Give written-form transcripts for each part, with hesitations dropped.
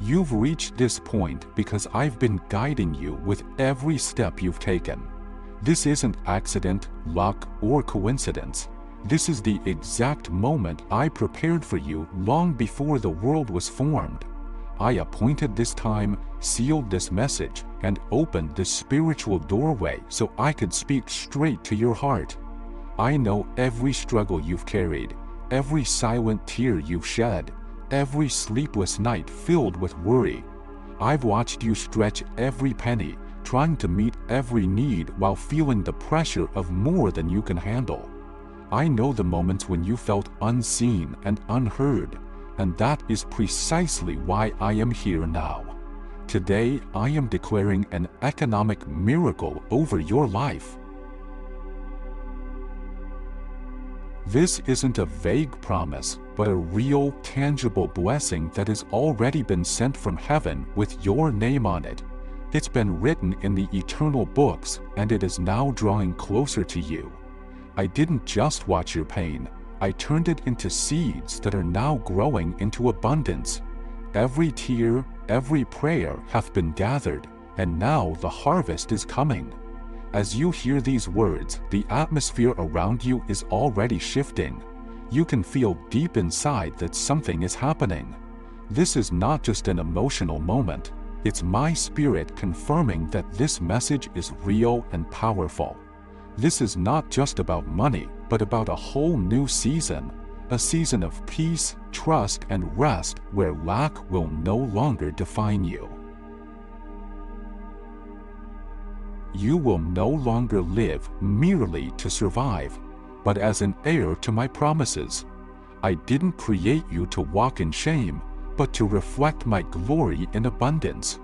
You've reached this point because I've been guiding you with every step you've taken. This isn't accident, luck, or coincidence. This is the exact moment I prepared for you long before the world was formed. I appointed this time, sealed this message, and opened this spiritual doorway so I could speak straight to your heart. I know every struggle you've carried, every silent tear you've shed, every sleepless night filled with worry. I've watched you stretch every penny, trying to meet every need while feeling the pressure of more than you can handle. I know the moments when you felt unseen and unheard, and that is precisely why I am here now. Today, I am declaring an economic miracle over your life. This isn't a vague promise, but a real, tangible blessing that has already been sent from heaven with your name on it. It's been written in the eternal books, and it is now drawing closer to you. I didn't just watch your pain. I turned it into seeds that are now growing into abundance. Every tear, every prayer hath been gathered, and now the harvest is coming. As you hear these words, the atmosphere around you is already shifting. You can feel deep inside that something is happening. This is not just an emotional moment. It's my spirit confirming that this message is real and powerful. This is not just about money, but about a whole new season, a season of peace, trust, and rest where lack will no longer define you. You will no longer live merely to survive, but as an heir to my promises. I didn't create you to walk in shame, but to reflect my glory in abundance.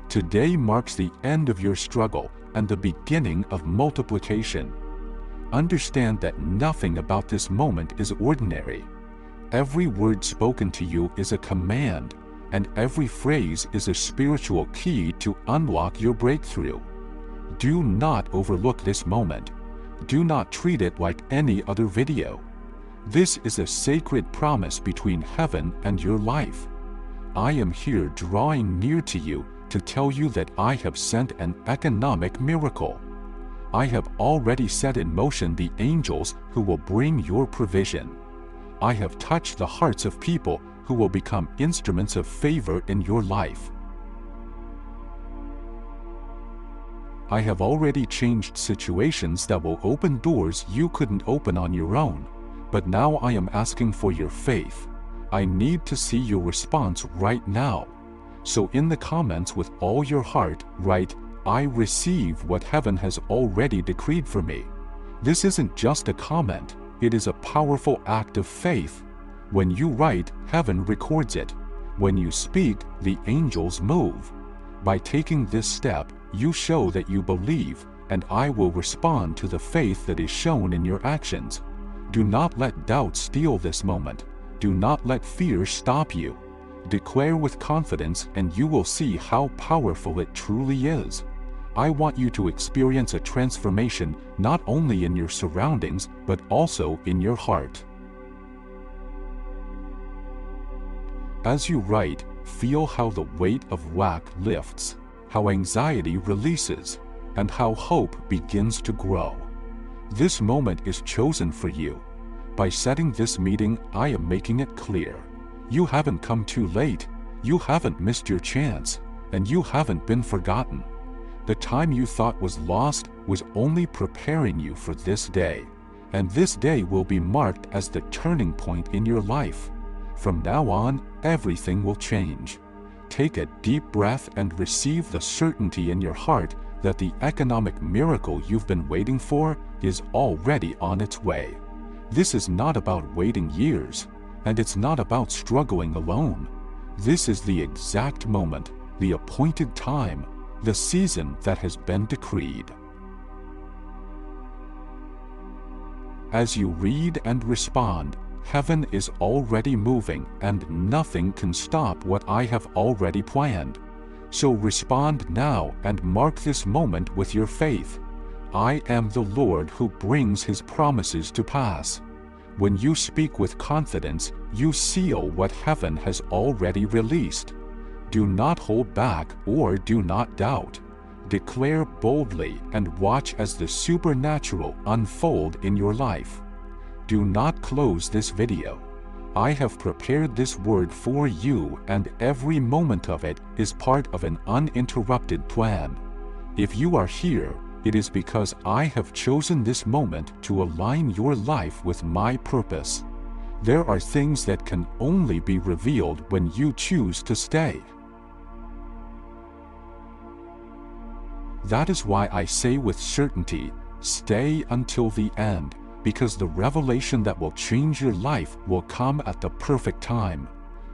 Today marks the end of your struggle and the beginning of multiplication. Understand that nothing about this moment is ordinary. Every word spoken to you is a command, and every phrase is a spiritual key to unlock your breakthrough. Do not overlook this moment. Do not treat it like any other video. This is a sacred promise between heaven and your life. I am here drawing near to you to tell you that I have sent an economic miracle. I have already set in motion the angels who will bring your provision. I have touched the hearts of people who will become instruments of favor in your life. I have already changed situations that will open doors you couldn't open on your own, but now I am asking for your faith. I need to see your response right now. So in the comments with all your heart, write, "I receive what heaven has already decreed for me." This isn't just a comment, it is a powerful act of faith. When you write, heaven records it. When you speak, the angels move. By taking this step, you show that you believe, and I will respond to the faith that is shown in your actions. Do not let doubt steal this moment. Do not let fear stop you. Declare with confidence and you will see how powerful it truly is. I want you to experience a transformation not only in your surroundings, but also in your heart. As you write, feel how the weight of lack lifts, how anxiety releases, and how hope begins to grow. This moment is chosen for you. By setting this meeting, I am making it clear. You haven't come too late, you haven't missed your chance, and you haven't been forgotten. The time you thought was lost was only preparing you for this day, and this day will be marked as the turning point in your life. From now on, everything will change. Take a deep breath and receive the certainty in your heart that the economic miracle you've been waiting for is already on its way. This is not about waiting years, and it's not about struggling alone. This is the exact moment, the appointed time, the season that has been decreed. As you read and respond, heaven is already moving and nothing can stop what I have already planned. So respond now and mark this moment with your faith. I am the Lord who brings His promises to pass. When you speak with confidence, you seal what heaven has already released. Do not hold back or do not doubt. Declare boldly and watch as the supernatural unfold in your life. Do not close this video. I have prepared this word for you, and every moment of it is part of an uninterrupted plan. If you are here, it is because I have chosen this moment to align your life with my purpose. There are things that can only be revealed when you choose to stay. That is why I say with certainty, stay until the end, because the revelation that will change your life will come at the perfect time.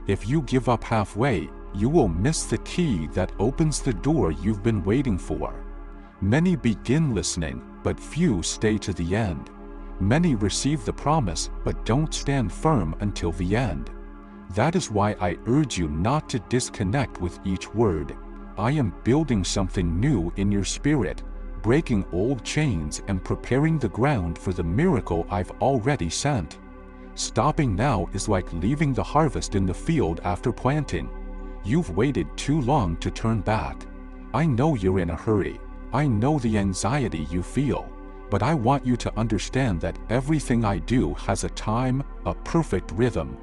If you give up halfway, you will miss the key that opens the door you've been waiting for. Many begin listening, but few stay to the end. Many receive the promise, but don't stand firm until the end. That is why I urge you not to disconnect with each word. I am building something new in your spirit, breaking old chains and preparing the ground for the miracle I've already sent. Stopping now is like leaving the harvest in the field after planting. You've waited too long to turn back. I know you're in a hurry. I know the anxiety you feel. But I want you to understand that everything I do has a time, a perfect rhythm.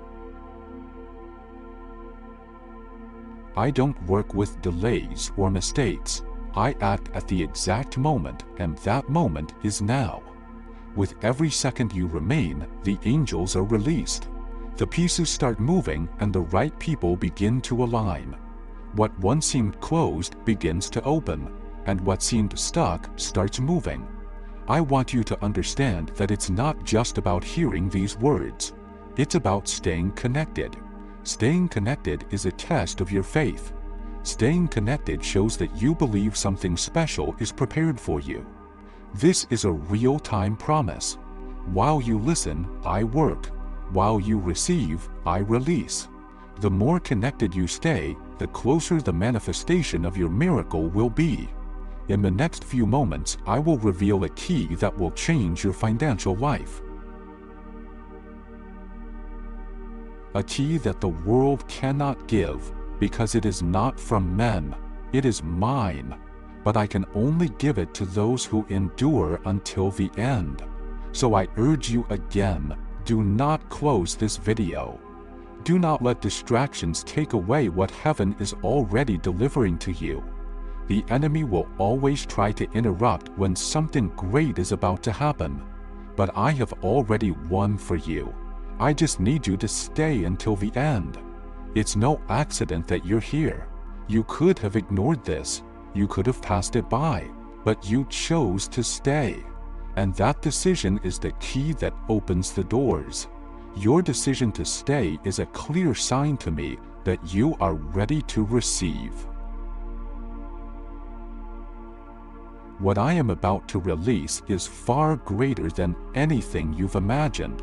I don't work with delays or mistakes. I act at the exact moment, and that moment is now. With every second you remain, the angels are released. The pieces start moving and the right people begin to align. What once seemed closed begins to open, and what seemed stuck starts moving. I want you to understand that it's not just about hearing these words. It's about staying connected. Staying connected is a test of your faith. Staying connected shows that you believe something special is prepared for you. This is a real-time promise. While you listen, I work. While you receive, I release. The more connected you stay, the closer the manifestation of your miracle will be. In the next few moments, I will reveal a key that will change your financial life. A key that the world cannot give, because it is not from men. It is mine, but I can only give it to those who endure until the end. So I urge you again, do not close this video. Do not let distractions take away what heaven is already delivering to you. The enemy will always try to interrupt when something great is about to happen, but I have already won for you. I just need you to stay until the end. It's no accident that you're here. You could have ignored this. You could have passed it by, but you chose to stay. And that decision is the key that opens the doors. Your decision to stay is a clear sign to me that you are ready to receive. What I am about to release is far greater than anything you've imagined.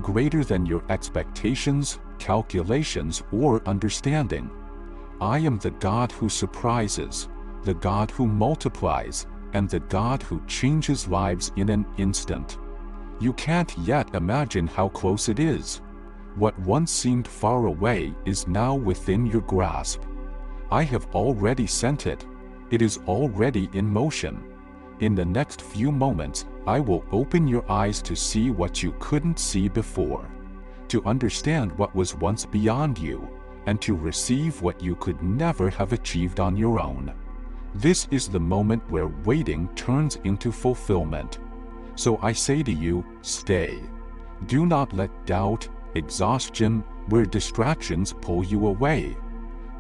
Greater than your expectations, calculations, or understanding. I am the God who surprises, the God who multiplies, and the God who changes lives in an instant. You can't yet imagine how close it is. What once seemed far away is now within your grasp. I have already sent it. It is already in motion. In the next few moments, I will open your eyes to see what you couldn't see before, to understand what was once beyond you, and to receive what you could never have achieved on your own. This is the moment where waiting turns into fulfillment. So I say to you, stay. Do not let doubt, exhaustion, or distractions pull you away.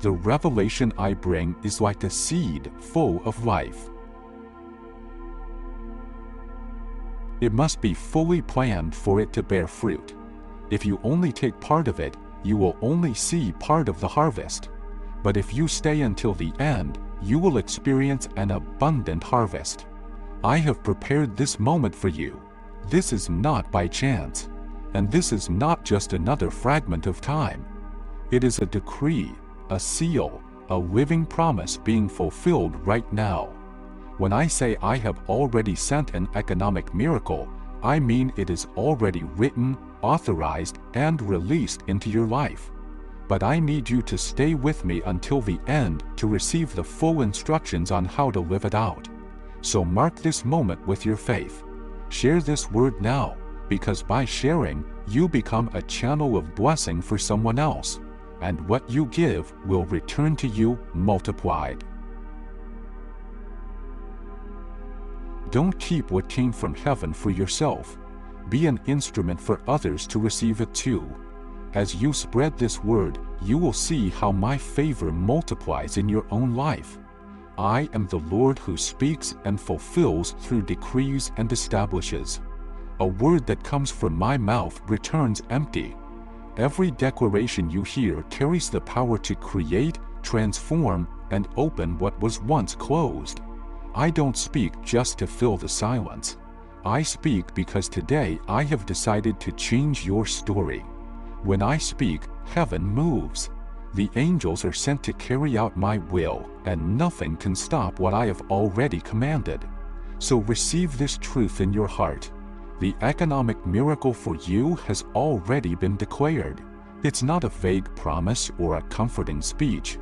The revelation I bring is like a seed full of life. It must be fully planned for it to bear fruit. If you only take part of it, you will only see part of the harvest. But if you stay until the end, you will experience an abundant harvest. I have prepared this moment for you. This is not by chance. And this is not just another fragment of time. It is a decree, a seal, a living promise being fulfilled right now. When I say I have already sent an economic miracle, I mean it is already written, authorized, and released into your life. but I need you to stay with me until the end to receive the full instructions on how to live it out. So mark this moment with your faith. Share this word now, because by sharing, you become a channel of blessing for someone else, and what you give will return to you multiplied. Don't keep what came from heaven for yourself. Be an instrument for others to receive it too. As you spread this word, you will see how my favor multiplies in your own life. I am the Lord who speaks and fulfills through decrees and establishes. A word that comes from my mouth returns empty. Every declaration you hear carries the power to create, transform, and open what was once closed. I don't speak just to fill the silence. I speak because today I have decided to change your story. When I speak, heaven moves. The angels are sent to carry out my will, and nothing can stop what I have already commanded. So receive this truth in your heart. The economic miracle for you has already been declared. It's not a vague promise or a comforting speech.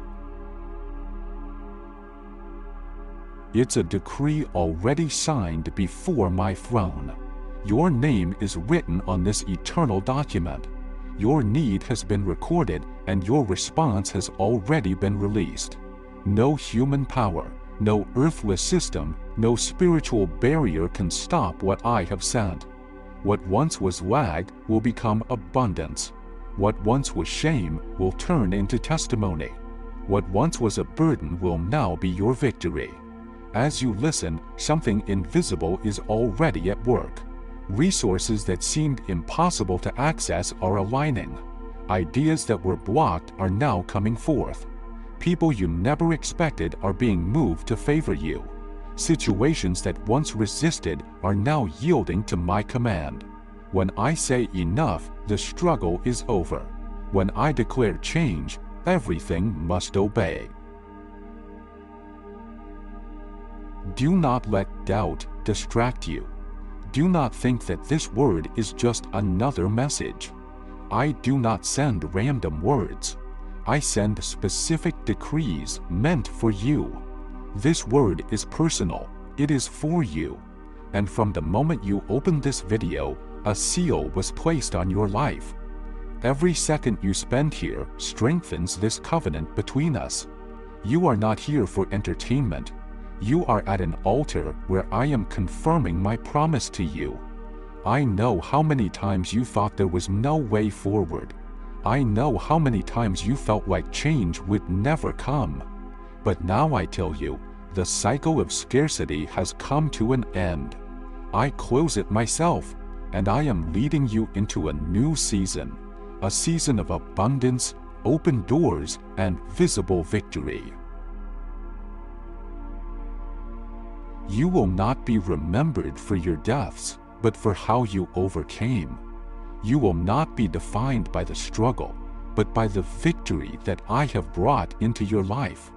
It's a decree already signed before my throne. Your name is written on this eternal document. Your need has been recorded, and your response has already been released. No human power, no earthly system, no spiritual barrier can stop what I have sent. What once was lack will become abundance. What once was shame will turn into testimony. What once was a burden will now be your victory. As you listen, something invisible is already at work. Resources that seemed impossible to access are aligning. Ideas that were blocked are now coming forth. People you never expected are being moved to favor you. Situations that once resisted are now yielding to my command. When I say enough, the struggle is over. When I declare change, everything must obey. Do not let doubt distract you. Do not think that this word is just another message. I do not send random words. I send specific decrees meant for you. This word is personal. It is for you. And from the moment you opened this video, a seal was placed on your life. Every second you spend here strengthens this covenant between us. You are not here for entertainment. You are at an altar where I am confirming my promise to you. I know how many times you thought there was no way forward. I know how many times you felt like change would never come. But now I tell you, the cycle of scarcity has come to an end. I close it myself, and I am leading you into a new season, a season of abundance, open doors, and visible victory. You will not be remembered for your deaths, but for how you overcame. You will not be defined by the struggle, but by the victory that I have brought into your life.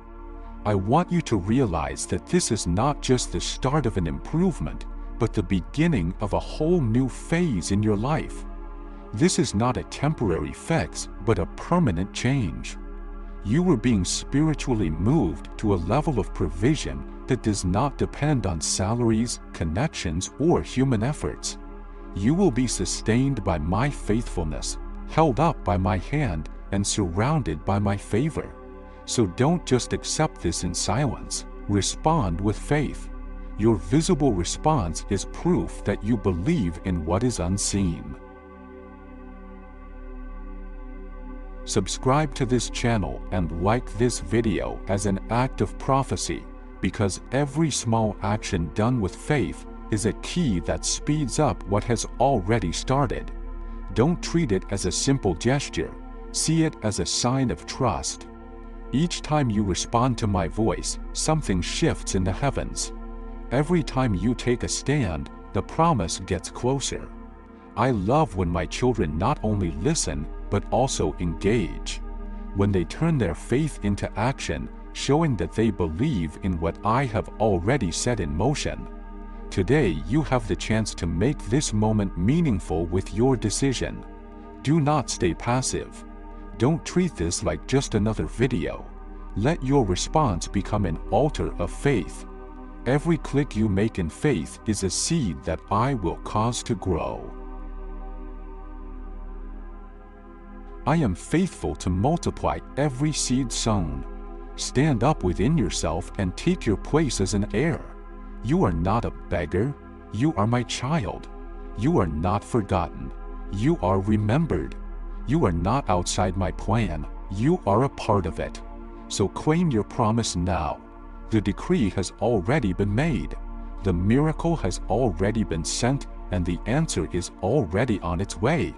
I want you to realize that this is not just the start of an improvement, but the beginning of a whole new phase in your life. This is not a temporary fix, but a permanent change. You are being spiritually moved to a level of provision that does not depend on salaries, connections, or human efforts. You will be sustained by my faithfulness, held up by my hand, and surrounded by my favor. So don't just accept this in silence. Respond with faith. Your visible response is proof that you believe in what is unseen. Subscribe to this channel and like this video as an act of prophecy, because every small action done with faith is a key that speeds up what has already started. Don't treat it as a simple gesture. See it as a sign of trust. Each time you respond to my voice, something shifts in the heavens. Every time you take a stand, the promise gets closer. I love when my children not only listen, but also engage. When they turn their faith into action, showing that they believe in what I have already set in motion. Today you have the chance to make this moment meaningful with your decision. Do not stay passive. Don't treat this like just another video. Let your response become an altar of faith. Every click you make in faith is a seed that I will cause to grow. I am faithful to multiply every seed sown. Stand up within yourself and take your place as an heir. You are not a beggar. You are my child. You are not forgotten. You are remembered. You are not outside my plan. You are a part of it. So claim your promise now. The decree has already been made. The miracle has already been sent, and the answer is already on its way.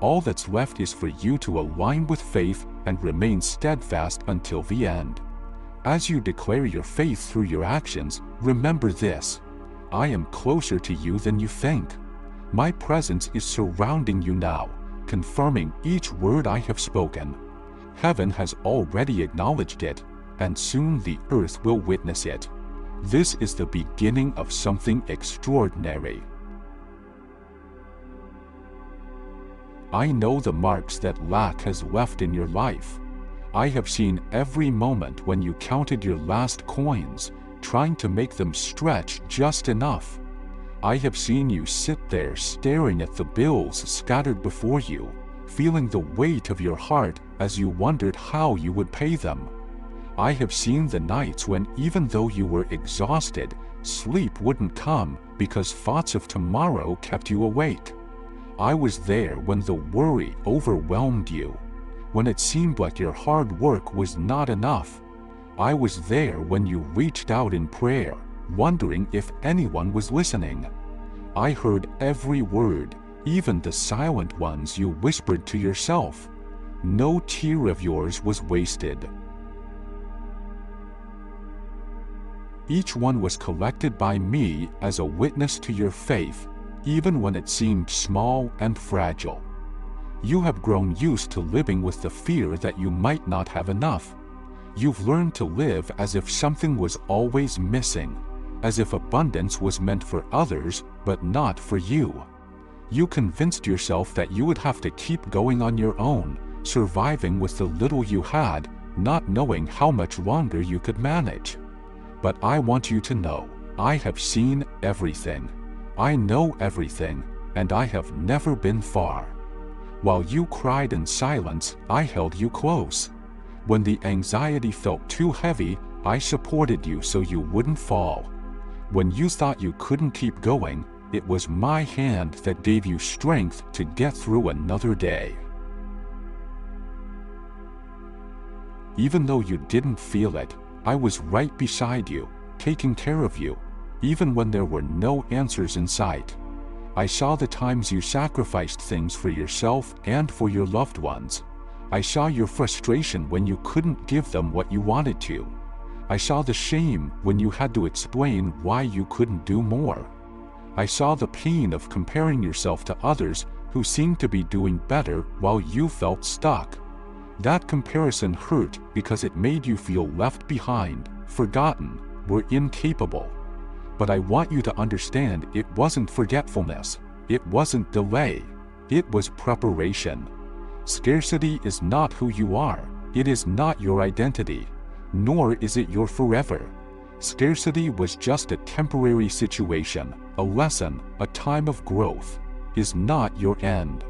All that's left is for you to align with faith and remain steadfast until the end. As you declare your faith through your actions, remember this: I am closer to you than you think. My presence is surrounding you now, confirming each word I have spoken. Heaven has already acknowledged it, and soon the earth will witness it. This is the beginning of something extraordinary. I know the marks that lack has left in your life. I have seen every moment when you counted your last coins, trying to make them stretch just enough. I have seen you sit there staring at the bills scattered before you, feeling the weight of your heart as you wondered how you would pay them. I have seen the nights when, even though you were exhausted, sleep wouldn't come because thoughts of tomorrow kept you awake. I was there when the worry overwhelmed you, when it seemed like your hard work was not enough. I was there when you reached out in prayer, wondering if anyone was listening. I heard every word, even the silent ones you whispered to yourself. No tear of yours was wasted. Each one was collected by me as a witness to your faith, even when it seemed small and fragile. You have grown used to living with the fear that you might not have enough. You've learned to live as if something was always missing, as if abundance was meant for others but not for you. You convinced yourself that you would have to keep going on your own, surviving with the little you had, not knowing how much longer you could manage. But I want you to know, I have seen everything. I know everything, and I have never been far. While you cried in silence, I held you close. When the anxiety felt too heavy, I supported you so you wouldn't fall. When you thought you couldn't keep going, it was my hand that gave you strength to get through another day. Even though you didn't feel it, I was right beside you, taking care of you, even when there were no answers in sight. I saw the times you sacrificed things for yourself and for your loved ones. I saw your frustration when you couldn't give them what you wanted to. I saw the shame when you had to explain why you couldn't do more. I saw the pain of comparing yourself to others who seemed to be doing better while you felt stuck. That comparison hurt because it made you feel left behind, forgotten, were incapable. But I want you to understand, it wasn't forgetfulness. It wasn't delay. It was preparation. Scarcity is not who you are. It is not your identity, nor is it your forever. Scarcity was just a temporary situation, a lesson, a time of growth. Is not your end.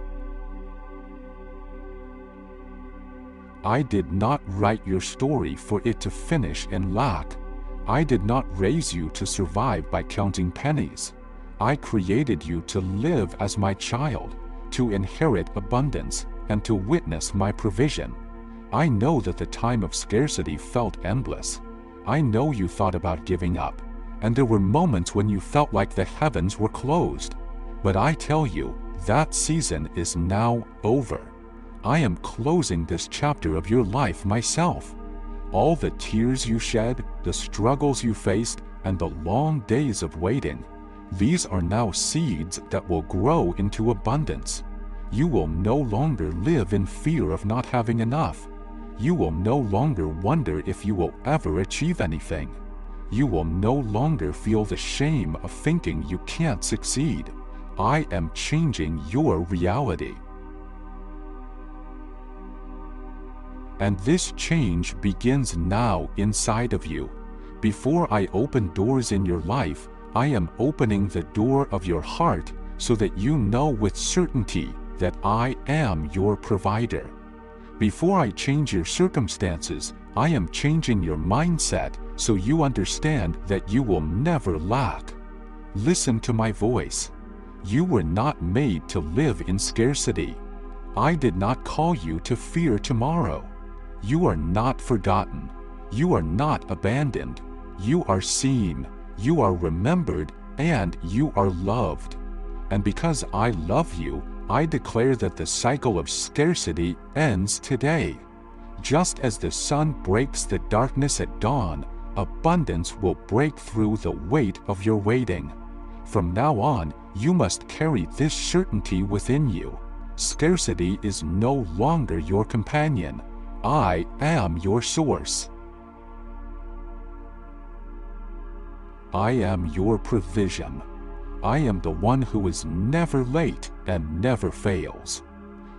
I did not write your story for it to finish in lack. I did not raise you to survive by counting pennies. I created you to live as my child, to inherit abundance, and to witness my provision. I know that the time of scarcity felt endless. I know you thought about giving up, and there were moments when you felt like the heavens were closed. But I tell you, that season is now over. I am closing this chapter of your life myself. All the tears you shed, the struggles you faced, and the long days of waiting, these are now seeds that will grow into abundance. You will no longer live in fear of not having enough. You will no longer wonder if you will ever achieve anything. You will no longer feel the shame of thinking you can't succeed. I am changing your reality. And this change begins now inside of you. Before I open doors in your life, I am opening the door of your heart so that you know with certainty that I am your provider. Before I change your circumstances, I am changing your mindset so you understand that you will never lack. Listen to my voice. You were not made to live in scarcity. I did not call you to fear tomorrow. You are not forgotten. You are not abandoned. You are seen. You are remembered, and you are loved. And because I love you, I declare that the cycle of scarcity ends today. Just as the sun breaks the darkness at dawn, abundance will break through the weight of your waiting. From now on, you must carry this certainty within you. Scarcity is no longer your companion. I am your source. I am your provision. I am the one who is never late and never fails.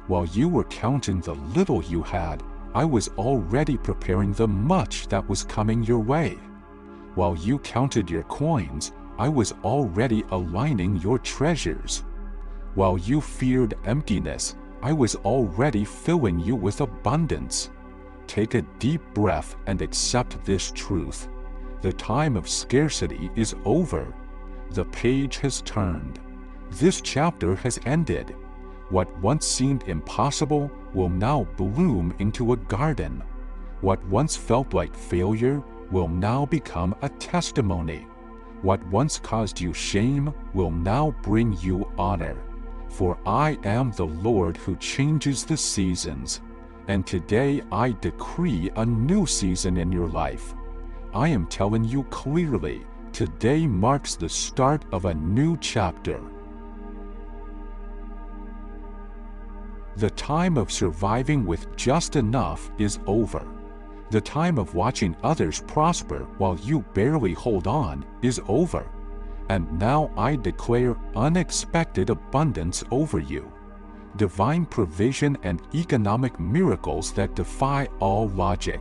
While you were counting the little you had, I was already preparing the much that was coming your way. While you counted your coins, I was already aligning your treasures. While you feared emptiness, I was already filling you with abundance. Take a deep breath and accept this truth. The time of scarcity is over. The page has turned. This chapter has ended. What once seemed impossible will now bloom into a garden. What once felt like failure will now become a testimony. What once caused you shame will now bring you honor. For I am the Lord who changes the seasons. And today I decree a new season in your life. I am telling you clearly, today marks the start of a new chapter. The time of surviving with just enough is over. The time of watching others prosper while you barely hold on is over. And now I declare unexpected abundance over you. Divine provision and economic miracles that defy all logic.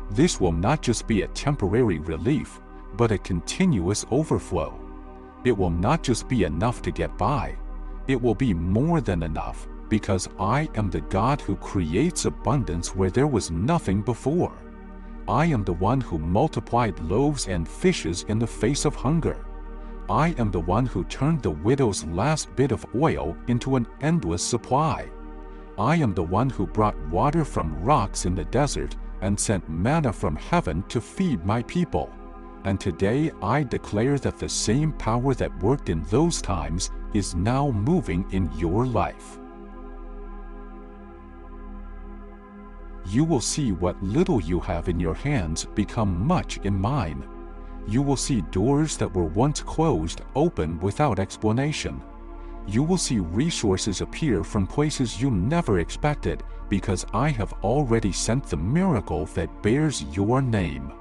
This will not just be a temporary relief, but a continuous overflow. It will not just be enough to get by. It will be more than enough, because I am the God who creates abundance where there was nothing before. I am the one who multiplied loaves and fishes in the face of hunger. I am the one who turned the widow's last bit of oil into an endless supply. I am the one who brought water from rocks in the desert and sent manna from heaven to feed my people. And today I declare that the same power that worked in those times is now moving in your life. You will see what little you have in your hands become much in mine. You will see doors that were once closed open without explanation. You will see resources appear from places you never expected, because I have already sent the miracle that bears your name.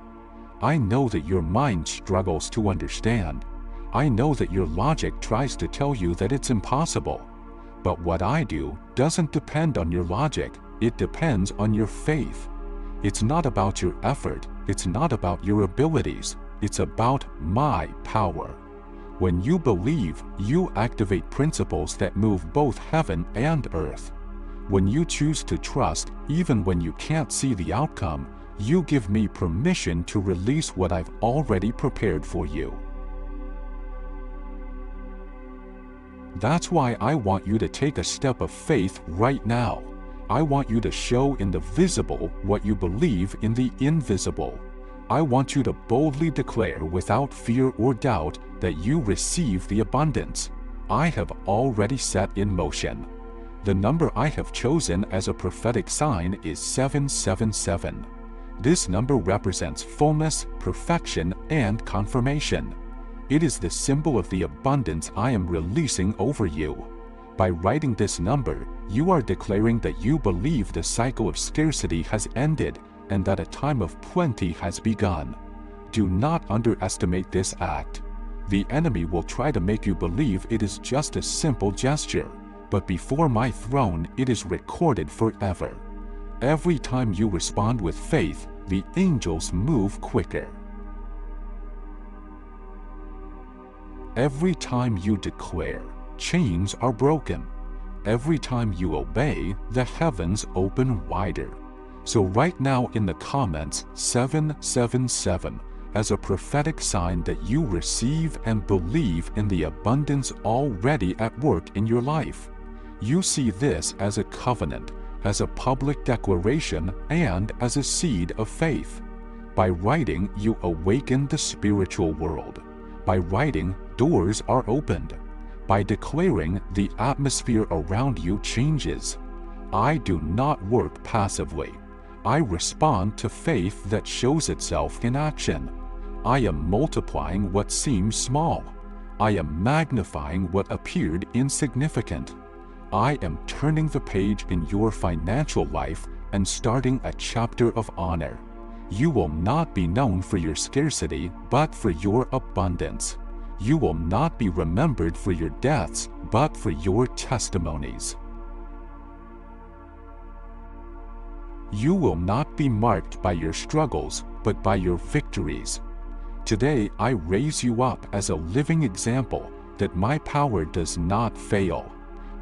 I know that your mind struggles to understand. I know that your logic tries to tell you that it's impossible. But what I do doesn't depend on your logic. It depends on your faith. It's not about your effort. It's not about your abilities. It's about my power. When you believe, you activate principles that move both heaven and earth. When you choose to trust, even when you can't see the outcome, you give me permission to release what I've already prepared for you. That's why I want you to take a step of faith right now. I want you to show in the visible what you believe in the invisible. I want you to boldly declare without fear or doubt that you receive the abundance I have already set in motion. The number I have chosen as a prophetic sign is 777. This number represents fullness, perfection, and confirmation. It is the symbol of the abundance I am releasing over you. By writing this number, you are declaring that you believe the cycle of scarcity has ended and that a time of plenty has begun. Do not underestimate this act. The enemy will try to make you believe it is just a simple gesture, but before my throne it is recorded forever. Every time you respond with faith, the angels move quicker. Every time you declare, chains are broken. Every time you obey, the heavens open wider. So right now in the comments 777 as a prophetic sign that you receive and believe in the abundance already at work in your life. You see this as a covenant, as a public declaration, and as a seed of faith. By writing, you awaken the spiritual world. By writing, doors are opened. By declaring, the atmosphere around you changes. I do not work passively. I respond to faith that shows itself in action. I am multiplying what seems small. I am magnifying what appeared insignificant. I am turning the page in your financial life and starting a chapter of honor. You will not be known for your scarcity, but for your abundance. You will not be remembered for your deaths, but for your testimonies. You will not be marked by your struggles, but by your victories. Today, I raise you up as a living example that my power does not fail,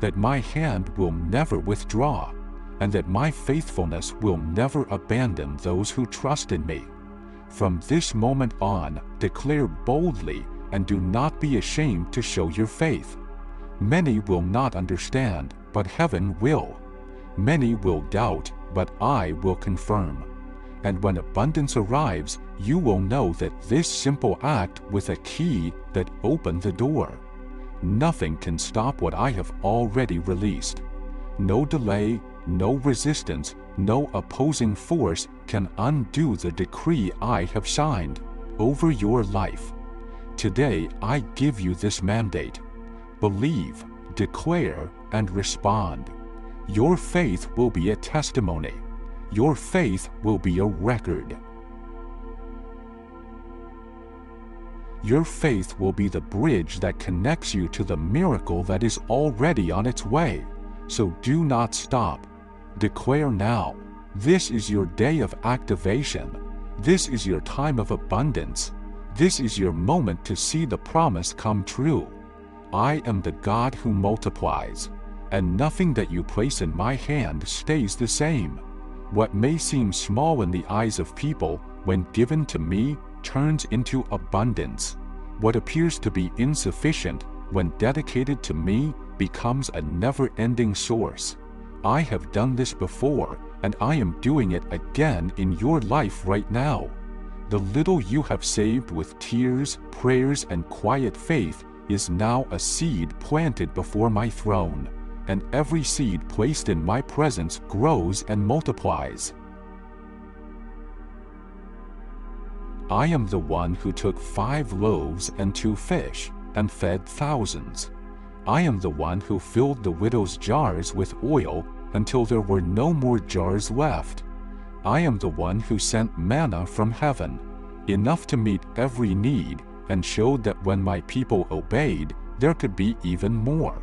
that my hand will never withdraw, and that my faithfulness will never abandon those who trust in me. From this moment on, declare boldly and do not be ashamed to show your faith. Many will not understand, but heaven will. Many will doubt, but I will confirm. And when abundance arrives, you will know that this simple act with a key that opened the door. Nothing can stop what I have already released. No delay, no resistance, no opposing force can undo the decree I have signed over your life. Today, I give you this mandate. Believe, declare, and respond. Your faith will be a testimony. Your faith will be a record. Your faith will be the bridge that connects you to the miracle that is already on its way. So do not stop. Declare now. This is your day of activation. This is your time of abundance. This is your moment to see the promise come true. I am the God who multiplies, and nothing that you place in my hand stays the same. What may seem small in the eyes of people, when given to me, turns into abundance. What appears to be insufficient, when dedicated to me, becomes a never-ending source. I have done this before, and I am doing it again in your life right now. The little you have saved with tears, prayers, and quiet faith is now a seed planted before my throne, and every seed placed in my presence grows and multiplies. I am the one who took 5 loaves and 2 fish and fed thousands. I am the one who filled the widow's jars with oil until there were no more jars left. I am the one who sent manna from heaven, enough to meet every need, and showed that when my people obeyed, there could be even more.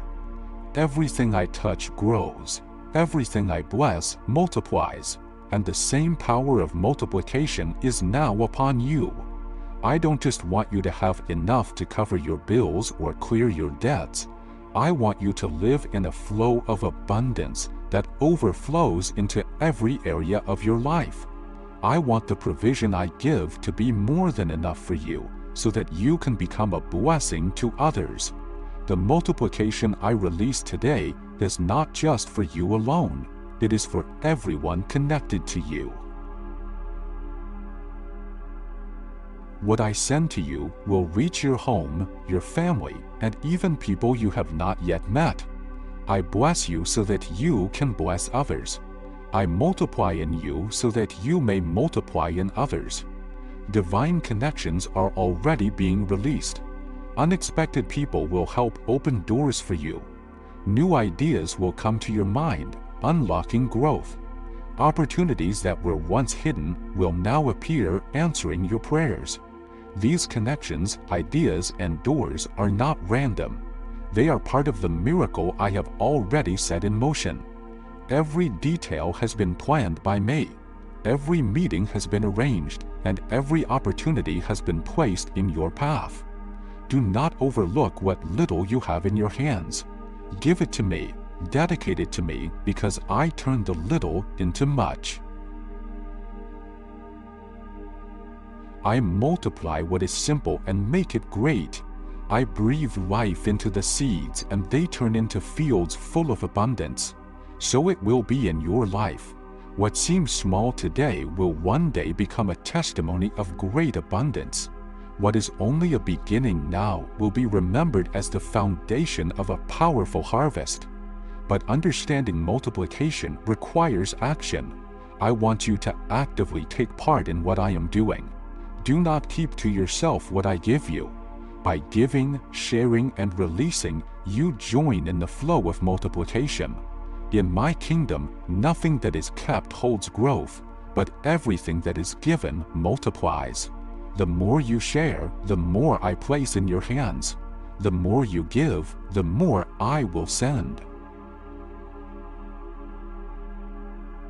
Everything I touch grows. Everything I bless multiplies. And the same power of multiplication is now upon you. I don't just want you to have enough to cover your bills or clear your debts. I want you to live in a flow of abundance that overflows into every area of your life. I want the provision I give to be more than enough for you, so that you can become a blessing to others. The multiplication I release today is not just for you alone. It is for everyone connected to you. What I send to you will reach your home, your family, and even people you have not yet met. I bless you so that you can bless others. I multiply in you so that you may multiply in others. Divine connections are already being released. Unexpected people will help open doors for you. New ideas will come to your mind, unlocking growth. Opportunities that were once hidden will now appear, answering your prayers. These connections, ideas, and doors are not random. They are part of the miracle I have already set in motion. Every detail has been planned by me. Every meeting has been arranged, and every opportunity has been placed in your path. Do not overlook what little you have in your hands. Give it to me, dedicate it to me, because I turn the little into much. I multiply what is simple and make it great. I breathe life into the seeds and they turn into fields full of abundance. So it will be in your life. What seems small today will one day become a testimony of great abundance. What is only a beginning now will be remembered as the foundation of a powerful harvest. But understanding multiplication requires action. I want you to actively take part in what I am doing. Do not keep to yourself what I give you. By giving, sharing, and releasing, you join in the flow of multiplication. In my kingdom, nothing that is kept holds growth, but everything that is given multiplies. The more you share, the more I place in your hands. The more you give, the more I will send.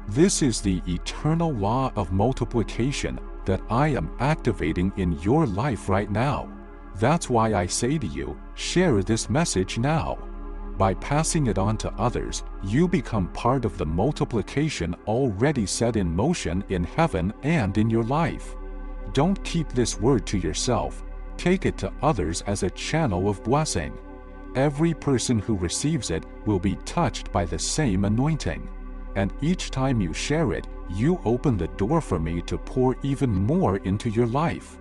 This is the eternal law of multiplication that I am activating in your life right now. That's why I say to you, share this message now. By passing it on to others, you become part of the multiplication already set in motion in heaven and in your life. Don't keep this word to yourself. Take it to others as a channel of blessing. Every person who receives it will be touched by the same anointing. And each time you share it, you open the door for me to pour even more into your life.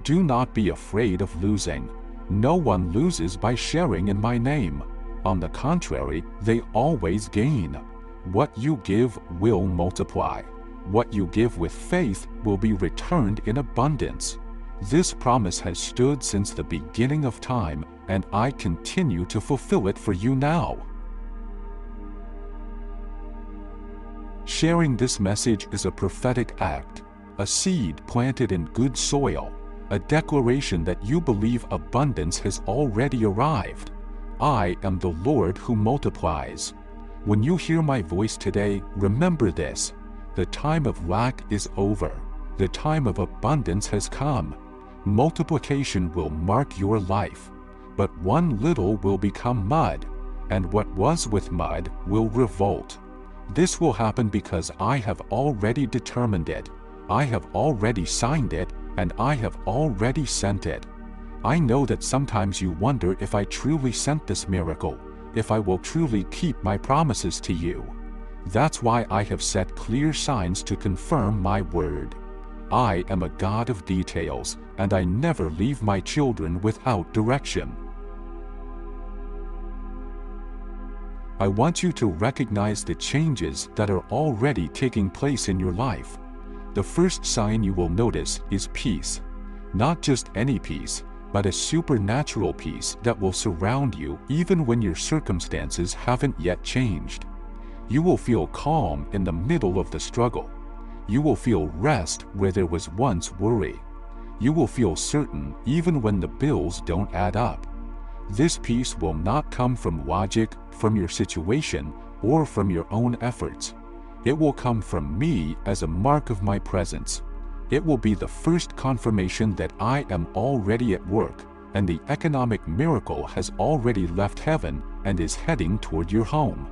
Do not be afraid of losing. No one loses by sharing in my name. On the contrary, they always gain. What you give will multiply. What you give with faith will be returned in abundance. This promise has stood since the beginning of time, and I continue to fulfill it for you now. Sharing this message is a prophetic act, a seed planted in good soil, a declaration that you believe abundance has already arrived. I am the Lord who multiplies. When you hear my voice today, remember this: the time of lack is over. The time of abundance has come. Multiplication will mark your life, but one little will become mud, and what was with mud will revolt. This will happen because I have already determined it. I have already signed it, and I have already sent it. I know that sometimes you wonder if I truly sent this miracle, if I will truly keep my promises to you. That's why I have set clear signs to confirm my word. I am a God of details, and I never leave my children without direction. I want you to recognize the changes that are already taking place in your life. The first sign you will notice is peace. Not just any peace, but a supernatural peace that will surround you even when your circumstances haven't yet changed. You will feel calm in the middle of the struggle. You will feel rest where there was once worry. You will feel certain even when the bills don't add up. This peace will not come from logic, from your situation, or from your own efforts. It will come from me as a mark of my presence. It will be the first confirmation that I am already at work, and the economic miracle has already left heaven and is heading toward your home.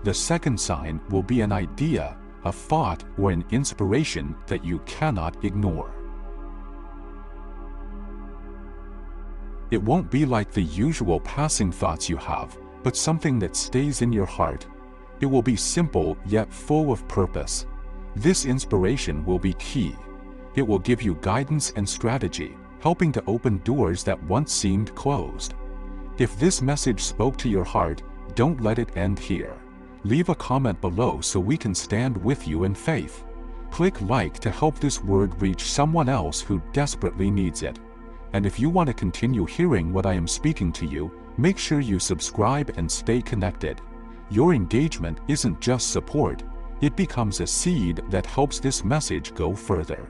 The second sign will be an idea, a thought, or an inspiration that you cannot ignore. It won't be like the usual passing thoughts you have, but something that stays in your heart. It will be simple yet full of purpose. This inspiration will be key. It will give you guidance and strategy, helping to open doors that once seemed closed. If this message spoke to your heart, don't let it end here. Leave a comment below so we can stand with you in faith. Click like to help this word reach someone else who desperately needs it. And if you want to continue hearing what I am speaking to you, make sure you subscribe and stay connected. Your engagement isn't just support, it becomes a seed that helps this message go further.